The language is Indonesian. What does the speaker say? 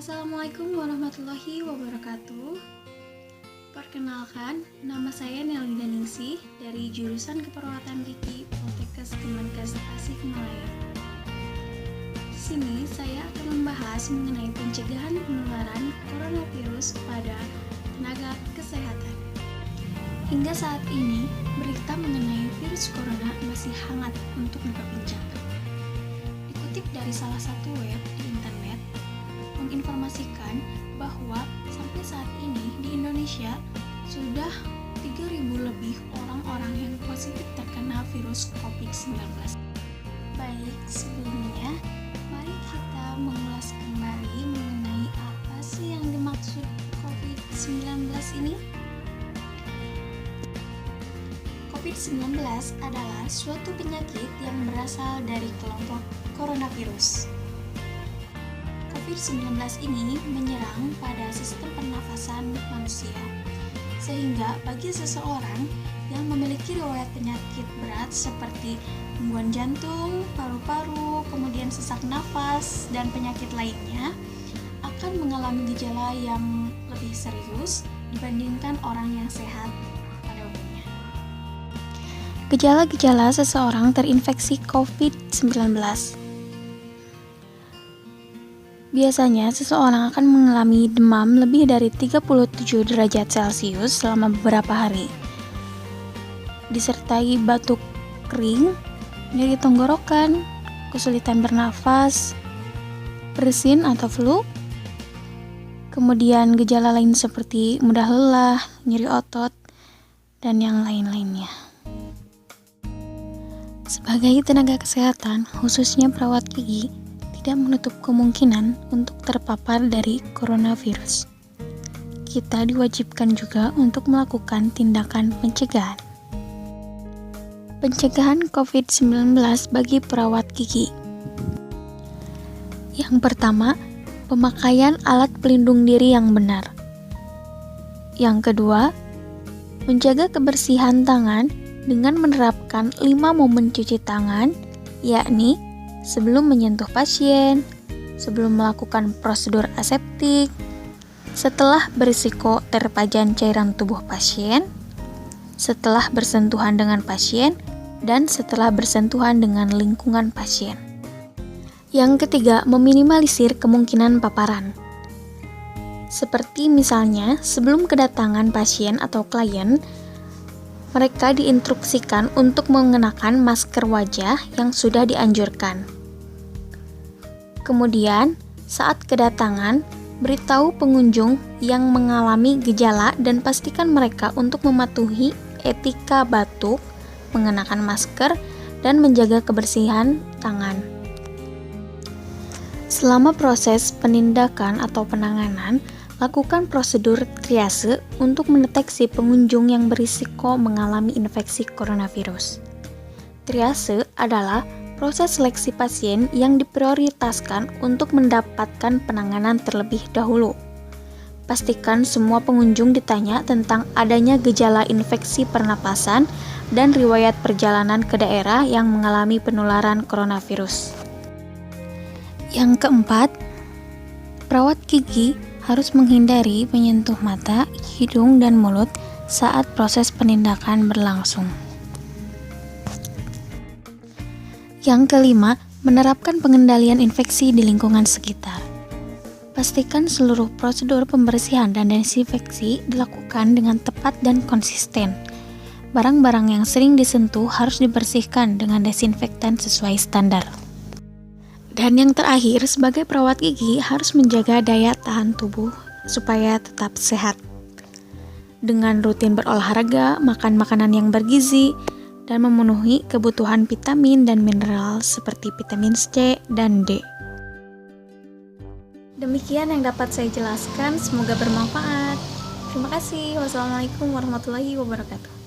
Assalamualaikum warahmatullahi wabarakatuh. Perkenalkan, nama saya Nelida Ningsih dari jurusan Keperawatan Gigi Poltekkes Kemenkes Tasikmalaya. Di sini saya akan membahas mengenai pencegahan penularan coronavirus pada tenaga kesehatan. Hingga saat ini, berita mengenai virus corona masih hangat untuk diperbincangkan. Dikutip dari salah satu web di internet, menginformasikan bahwa sampai saat ini di Indonesia sudah 3.000 lebih orang-orang yang positif terkena virus COVID-19. Baik, sebelumnya mari kita mengulas kembali mengenai apa sih yang dimaksud COVID-19 ini. COVID-19 adalah suatu penyakit yang berasal dari kelompok coronavirus. COVID-19 ini menyerang pada sistem pernafasan manusia, sehingga bagi seseorang yang memiliki riwayat penyakit berat seperti gangguan jantung, paru-paru, kemudian sesak nafas, dan penyakit lainnya, akan mengalami gejala yang lebih serius dibandingkan orang yang sehat pada umumnya. Gejala-gejala seseorang terinfeksi COVID-19. Biasanya, seseorang akan mengalami demam lebih dari 37 derajat Celcius selama beberapa hari, disertai batuk kering, nyeri tenggorokan, kesulitan bernafas, bersin atau flu, kemudian gejala lain seperti mudah lelah, nyeri otot, dan yang lain-lainnya. Sebagai tenaga kesehatan, khususnya perawat gigi, tidak menutup kemungkinan untuk terpapar dari coronavirus. Kita diwajibkan juga untuk melakukan tindakan pencegahan. Pencegahan COVID-19 bagi perawat gigi. Yang pertama, pemakaian alat pelindung diri yang benar. Yang kedua, menjaga kebersihan tangan dengan menerapkan 5 momen cuci tangan, yakni sebelum menyentuh pasien, sebelum melakukan prosedur aseptik, setelah berisiko terpajan cairan tubuh pasien, setelah bersentuhan dengan pasien, dan setelah bersentuhan dengan lingkungan pasien. Yang ketiga, meminimalisir kemungkinan paparan. Seperti misalnya, sebelum kedatangan pasien atau klien, mereka diinstruksikan untuk mengenakan masker wajah yang sudah dianjurkan. Kemudian, saat kedatangan, beritahu pengunjung yang mengalami gejala dan pastikan mereka untuk mematuhi etika batuk, mengenakan masker, dan menjaga kebersihan tangan. Selama proses penindakan atau penanganan, lakukan prosedur triase untuk mendeteksi pengunjung yang berisiko mengalami infeksi coronavirus. Triase adalah proses seleksi pasien yang diprioritaskan untuk mendapatkan penanganan terlebih dahulu. Pastikan semua pengunjung ditanya tentang adanya gejala infeksi pernapasan dan riwayat perjalanan ke daerah yang mengalami penularan coronavirus. Yang keempat, perawat gigi harus menghindari menyentuh mata, hidung, dan mulut saat proses penindakan berlangsung. Yang kelima, menerapkan pengendalian infeksi di lingkungan sekitar. Pastikan seluruh prosedur pembersihan dan desinfeksi dilakukan dengan tepat dan konsisten. Barang-barang yang sering disentuh harus dibersihkan dengan desinfektan sesuai standar. Dan yang terakhir, sebagai perawat gigi harus menjaga daya tahan tubuh supaya tetap sehat. Dengan rutin berolahraga, makan makanan yang bergizi, dan memenuhi kebutuhan vitamin dan mineral seperti vitamin C dan D. Demikian yang dapat saya jelaskan, semoga bermanfaat. Terima kasih. Wassalamualaikum warahmatullahi wabarakatuh.